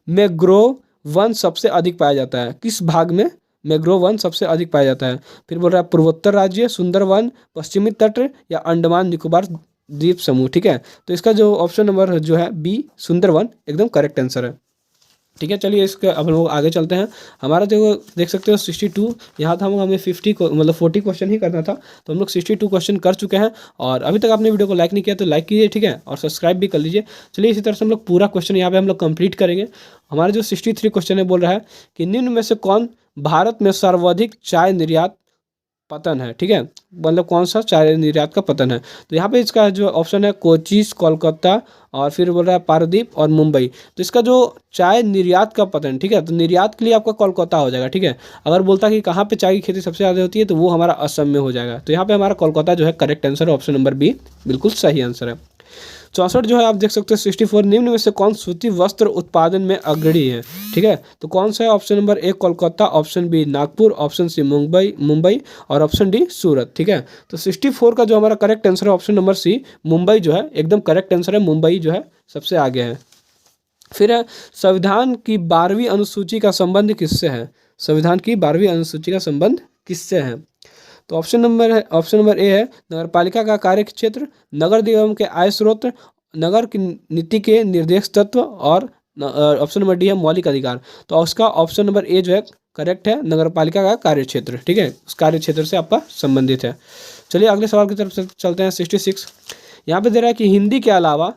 मैंग्रोव वन सबसे अधिक पाया जाता है। किस भाग में मैंग्रोव वन सबसे अधिक पाया जाता है। फिर बोल रहा है पूर्वोत्तर राज्य, सुंदरवन, पश्चिमी तट या अंडमान निकोबार द्वीप समूह। ठीक है, तो इसका जो ऑप्शन नंबर जो है बी सुंदरवन, एकदम करेक्ट आंसर है। ठीक है, चलिए इसके अब हम लोग आगे चलते हैं। हमारा जो देख सकते हो 62 यहाँ था, हमें 50 को मतलब 40 क्वेश्चन ही करना था, तो हम लोग 62 क्वेश्चन कर चुके हैं। और अभी तक आपने वीडियो को लाइक नहीं किया तो लाइक कीजिए। ठीक है, और सब्सक्राइब भी कर लीजिए। चलिए इसी तरह से हम लोग पूरा क्वेश्चन यहाँ पे हम लोग कंप्लीट करेंगे। हमारा जो 63 क्वेश्चन है बोल रहा है कि निम्न में से कौन भारत में सर्वाधिक चाय निर्यात पतन है। ठीक है, मतलब कौन सा चाय निर्यात का पतन है। तो यहाँ पे इसका जो ऑप्शन है कोचीन, कोलकाता और फिर बोल रहा है पारादीप और मुंबई। तो इसका जो चाय निर्यात का पतन, ठीक है, तो निर्यात के लिए आपका कोलकाता हो जाएगा। ठीक है, अगर बोलता है कि कहाँ पे चाय की खेती सबसे ज़्यादा होती है तो वो हमारा असम में हो जाएगा। तो यहाँ पे हमारा कोलकाता जो है correct answer, option number B बिल्कुल सही आंसर है। 64 जो है आप देख सकते हैं 64, निम्न में से कौन सूती वस्त्र उत्पादन में अग्रणी है। ठीक है, तो कौन सा है। Option number A Kolkata, option B Nagpur, option C Mumbai और ऑप्शन डी सूरत। ठीक है, तो 64 का जो हमारा करेक्ट आंसर है ऑप्शन नंबर सी मुंबई जो है एकदम करेक्ट आंसर है। मुंबई जो है सबसे आगे है। फिर है संविधान की 12वीं अनुसूची का संबंध किससे है। संविधान की 12वीं अनुसूची का संबंध किससे है। तो ऑप्शन नंबर ए है नगरपालिका का कार्य क्षेत्र, नगर निगम के आय स्रोत, नगर की नीति के निर्देश तत्व और ऑप्शन नंबर डी है मौलिक अधिकार। तो उसका ऑप्शन नंबर ए जो है करेक्ट है, नगरपालिका का कार्य क्षेत्र। ठीक है, उस कार्य क्षेत्र से आपका संबंधित है। चलिए अगले सवाल की तरफ चलते हैं। 66 यहाँ पे दे रहा है कि हिंदी के अलावा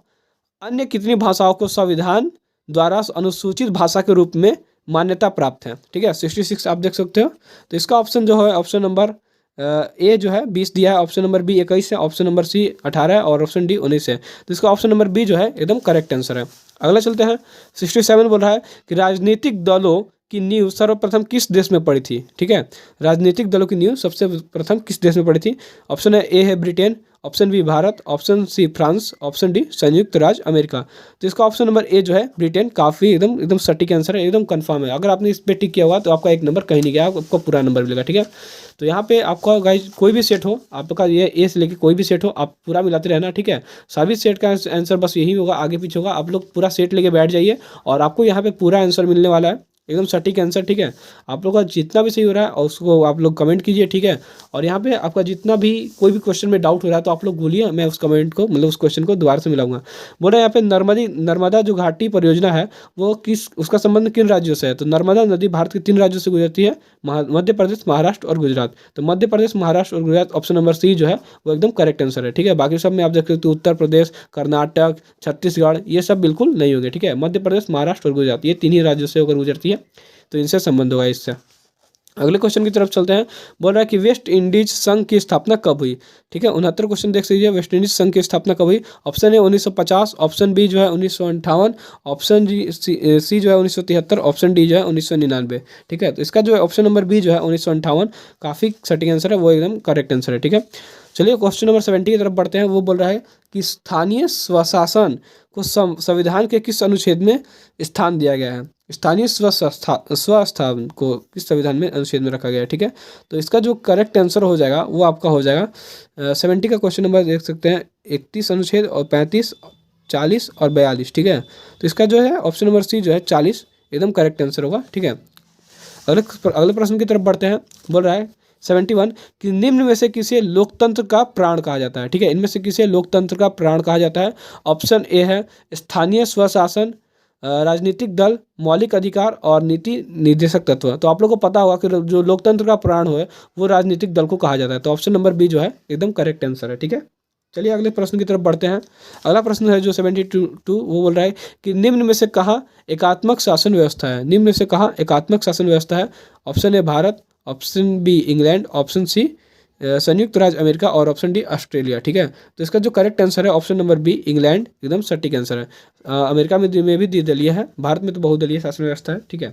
अन्य कितनी भाषाओं को संविधान द्वारा अनुसूचित भाषा के रूप में मान्यता प्राप्त है। ठीक है, 66 आप देख सकते हो। तो इसका ऑप्शन जो है ऑप्शन नंबर ए जो है 20 दिया है, ऑप्शन नंबर बी 21 है, ऑप्शन नंबर सी 18 है और ऑप्शन डी 19 है। तो इसका ऑप्शन नंबर बी जो है एकदम करेक्ट आंसर है। अगला चलते हैं। 67 बोल रहा है कि राजनीतिक दलों की नींव सर्वप्रथम किस देश में पड़ी थी। ठीक है, राजनीतिक दलों की नींव सबसे प्रथम किस देश में पड़ी थी। ऑप्शन है ए है Britain, option B Bharat, option C France, option D संयुक्त राज्य अमेरिका। तो इसका ऑप्शन नंबर ए जो है ब्रिटेन, काफ़ी एकदम सटीक आंसर है, एकदम कंफर्म है। अगर आपने इस पे टिक किया हुआ तो आपका एक नंबर कहीं नहीं गया, आपको पूरा नंबर मिलेगा। ठीक है, तो यहाँ पे आपका गाइज कोई भी सेट हो, आपका ये ए से लेके कोई भी सेट हो आप पूरा मिलाते रहना। ठीक है, सभी सेट का आंसर बस यही होगा, आगे पीछे होगा। आप लोग पूरा सेट लेके बैठ जाइए और आपको यहाँ पे पूरा आंसर मिलने वाला है, एकदम सटीक आंसर। ठीक है, आप लोग का जितना भी सही हो रहा है और उसको आप लोग कमेंट कीजिए। ठीक है, और यहाँ पे आपका जितना भी कोई भी क्वेश्चन में डाउट हो रहा है तो आप लोग बोलिए, मैं उस कमेंट को मतलब उस क्वेश्चन को दोबारा से मिलाऊंगा। बोल रहे हैं यहाँ पे नर्मदा जो घाटी परियोजना है वो उसका संबंध किन राज्यों से है। तो नर्मदा नदी भारत के 3 राज्यों से गुजरती है, मध्य प्रदेश, महाराष्ट्र और गुजरात। तो मध्य प्रदेश, महाराष्ट्र और गुजरात, ऑप्शन नंबर सी जो है वो एकदम करेक्ट आंसर है। ठीक है, बाकी सब में आप देख सकते हो उत्तर प्रदेश, कर्नाटक, छत्तीसगढ़, ये सब बिल्कुल नहीं होंगे। ठीक है, मध्य प्रदेश, महाराष्ट्र और गुजरात ये 3 ही राज्यों से होकर गुजरती है, तो इनसे संबंध होगा इससे। अगले क्वेश्चन की तरफ चलते हैं। बोल रहा है कि वेस्ट इंडीज संघ की स्थापना कब हुई। ठीक है, 69 क्वेश्चन देख लीजिए। वेस्ट इंडीज संघ की स्थापना कब हुई? ऑप्शन ए 1950, ऑप्शन बी जो है 1958, ऑप्शन सी जो है 1973, ऑप्शन डी जो है 1999। ठीक है, तो इसका जो है ऑप्शन नंबर बी जो है 1958 काफ़ी सटीक आंसर है, वो एकदम करेक्ट आंसर है। ठीक है, चलिए क्वेश्चन नंबर 70 की तरफ बढ़ते हैं। वो बोल रहा है कि स्थानीय स्वशासन को संविधान के किस अनुच्छेद में स्थान दिया गया है? स्थानीय स्वस्थान को किस संविधान में अनुच्छेद में रखा गया है? ठीक है, तो इसका जो करेक्ट आंसर हो जाएगा वो आपका हो जाएगा 70 का क्वेश्चन नंबर देख सकते हैं 31 अनुच्छेद और 35, 40 और 42। ठीक है, तो इसका जो है ऑप्शन नंबर सी जो है 40 एकदम करेक्ट आंसर होगा। ठीक है, अगले प्रश्न की तरफ बढ़ते हैं। बोल रहा है 71 कि निम्न में से किसे लोकतंत्र का प्राण कहा जाता है? ठीक है, इनमें से किसे लोकतंत्र का प्राण कहा जाता है? ऑप्शन ए है स्थानीय स्वशासन, राजनीतिक दल, मौलिक अधिकार और नीति निर्देशक तत्व। तो आप लोगों को पता होगा कि जो लोकतंत्र का प्राण हो वो राजनीतिक दल को कहा जाता है। तो ऑप्शन नंबर बी जो है एकदम करेक्ट आंसर है। ठीक है, चलिए अगले प्रश्न की तरफ बढ़ते हैं। अगला प्रश्न है जो 72 वो बोल रहा है कि निम्न में से कहाँ एकात्मक शासन व्यवस्था है? निम्न में से कहाँ एकात्मक शासन व्यवस्था है? Option A Bharat, option B England, option C संयुक्त राज्य अमेरिका और ऑप्शन डी ऑस्ट्रेलिया। ठीक है, तो इसका जो करेक्ट आंसर है ऑप्शन नंबर बी इंग्लैंड एकदम सटीक आंसर है। अमेरिका में भी द्विदलीय है, भारत में तो बहुदलीय शासन व्यवस्था है। ठीक है,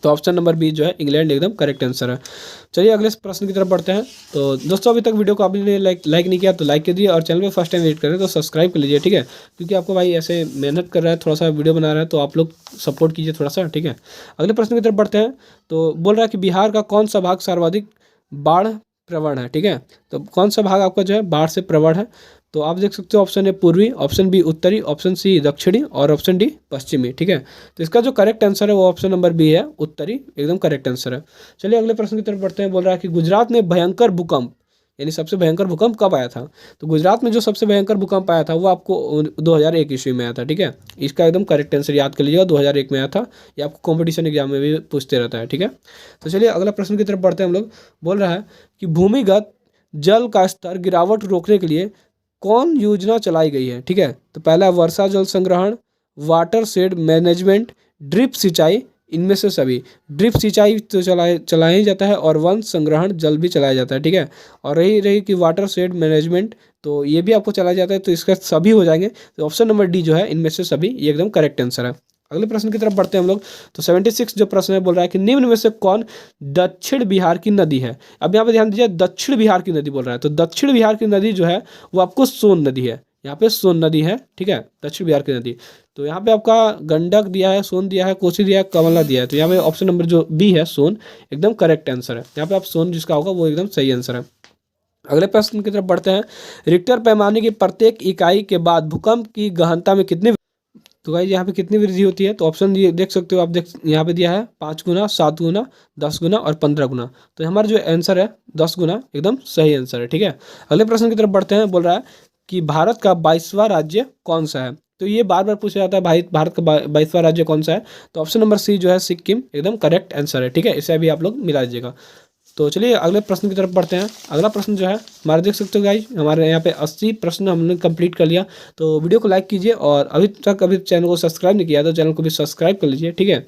तो ऑप्शन नंबर बी जो है इंग्लैंड एकदम करेक्ट आंसर है। चलिए अगले प्रश्न की तरफ बढ़ते हैं। तो दोस्तों अभी तक वीडियो को आपने लाइक नहीं किया तो लाइक कर दिए, और चैनल पे फर्स्ट टाइम विजिट करें तो सब्सक्राइब कर लीजिए। ठीक है, क्योंकि आपको भाई ऐसे मेहनत कर रहा है, थोड़ा सा वीडियो बना रहा है, तो आप लोग सपोर्ट कीजिए थोड़ा सा। ठीक है, अगले प्रश्न की तरफ बढ़ते हैं। तो बोल रहा है कि बिहार का कौन सा भाग सर्वाधिक बाढ़ प्रवण है? ठीक है, तो कौन सा भाग आपका जो है बाढ़ से प्रवण है? तो आप देख सकते हो ऑप्शन ए पूर्वी, ऑप्शन बी उत्तरी, ऑप्शन सी दक्षिणी और ऑप्शन डी पश्चिमी। ठीक है, तो इसका जो करेक्ट आंसर है वो ऑप्शन नंबर बी है उत्तरी एकदम करेक्ट आंसर है। चलिए अगले प्रश्न की तरफ बढ़ते हैं। बोल रहा है कि गुजरात में भयंकर भूकंप यानी सबसे भयंकर भूकंप कब आया था? तो गुजरात में जो सबसे भयंकर भूकंप आया था वो आपको 2001 ईस्वी में आया था। ठीक है, इसका एकदम करेक्ट आंसर याद कर लीजिएगा, 2001 में आया था। ये आपको कॉम्पिटिशन एग्जाम में भी पूछते रहता है। ठीक है, तो चलिए अगला प्रश्न की तरफ बढ़ते हैं हम लोग। बोल रहा है कि भूमिगत जल का स्तर गिरावट रोकने के लिए कौन योजना चलाई गई है? ठीक है, तो पहला वर्षा जल संग्रहण, वाटर शेड मैनेजमेंट, ड्रिप सिंचाई, इनमें से सभी। ड्रिप सिंचाई तो चलाया ही जाता है और वन संग्रहण जल भी चलाया जाता है। ठीक है, और रही कि वाटर शेड मैनेजमेंट, तो ये भी आपको चलाया जाता है, तो इसका सभी हो जाएंगे। तो ऑप्शन नंबर डी जो है इनमें से सभी ये एकदम करेक्ट आंसर है। अगले प्रश्न की तरफ बढ़ते हैं हम लोग। तो 76 जो प्रश्न है बोल रहा है कि निम्न में से कौन दक्षिण बिहार की नदी है? अब यहाँ पे ध्यान दीजिए, दक्षिण बिहार की नदी बोल रहा है, तो दक्षिण बिहार की नदी जो है वो आपको सोन नदी है। यहाँ पे सोन नदी है। ठीक है, दक्षिण बिहार की नदी। तो यहाँ पे आपका गंडक दिया है, सोन दिया है, कोसी दिया है, कमला दिया है। तो यहाँ पे ऑप्शन नंबर जो बी है सोन एकदम करेक्ट आंसर है। यहाँ पे आप सोन जिसका होगा वो एकदम सही आंसर है। अगले प्रश्न की तरफ बढ़ते हैं। रिक्टर पैमाने की प्रत्येक इकाई के बाद भूकंप की गहनता में कितनी, तो गाइस यहाँ पे कितनी वृद्धि होती है? तो ऑप्शन ये देख सकते हो आप, यहाँ पे दिया है 5 गुना, 7 गुना, 10 गुना और 15 गुना। तो हमारा जो आंसर है 10 गुना एकदम सही आंसर है। ठीक है, अगले प्रश्न की तरफ बढ़ते हैं। बोल रहा है कि भारत का 22वां राज्य कौन सा है? तो ये बार बार पूछा जाता है भाई, भारत का 22वां राज्य कौन सा है? तो ऑप्शन नंबर सी जो है सिक्किम एकदम करेक्ट आंसर है। ठीक है, इसे भी आप लोग मिला दीजिएगा। तो चलिए अगले प्रश्न की तरफ बढ़ते हैं। अगला प्रश्न जो है हमारे देख सकते हो गाइस, हमारे यहाँ पे 80 प्रश्न हमने कंप्लीट कर लिया। तो वीडियो को लाइक कीजिए, और अभी चैनल को सब्सक्राइब नहीं किया तो चैनल को भी सब्सक्राइब कर लीजिए। ठीक है,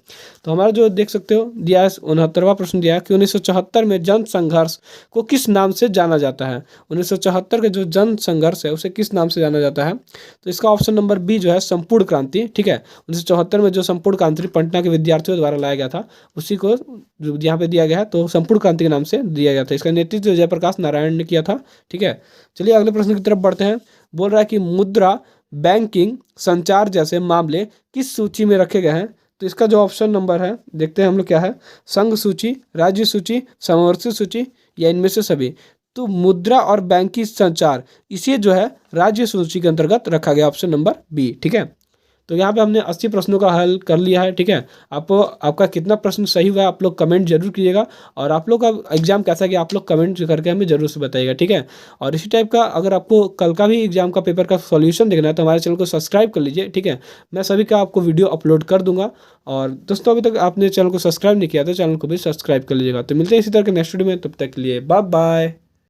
तो हमारा जो देख सकते हो दिया है 69वां प्रश्न दिया है कि 1974 में जन संघर्ष को किस नाम से जाना जाता है? 1974 के जो जन संघर्ष है उसे किस नाम से जाना जाता है? तो इसका ऑप्शन नंबर बी जो है संपूर्ण क्रांति। ठीक है, 1974 में जो संपूर्ण क्रांति पटना के विद्यार्थियों द्वारा लाया गया था उसी को यहाँ पे दिया गया है, तो संपूर्ण क्रांति के नाम से दिया गया था। इसका नेतृत्व जयप्रकाश नारायण ने किया था। ठीक है, चलिए अगले प्रश्न की तरफ बढ़ते हैं। बोल रहा है कि मुद्रा, बैंकिंग, संचार जैसे मामले किस सूची में रखे गए हैं? तो इसका जो ऑप्शन नंबर है देखते हैं हम लोग क्या है, संघ सूची, राज्य सूची, समवर्ती सूची या इनमें से सभी। तो मुद्रा और बैंकिंग संचार इसे जो है राज्य सूची के अंतर्गत रखा गया, ऑप्शन नंबर बी। ठीक है, तो यहाँ पे हमने 80 प्रश्नों का हल कर लिया है। ठीक है, आपका कितना प्रश्न सही हुआ है आप लोग कमेंट जरूर कीजिएगा, और आप लोग का एग्जाम कैसा गया आप लोग कमेंट करके हमें जरूर से बताइएगा। ठीक है, और इसी टाइप का अगर आपको कल का भी एग्जाम का पेपर का सॉल्यूशन देखना है तो हमारे चैनल को सब्सक्राइब कर लीजिए। ठीक है, मैं सभी का आपको वीडियो अपलोड कर दूंगा। और दोस्तों अभी तक आपने चैनल को सब्सक्राइब नहीं किया तो चैनल को भी सब्सक्राइब कर लीजिएगा। तो मिलते हैं इसी तरह के नेक्स्ट वीडियो में, तब तक के लिए बाय बाय।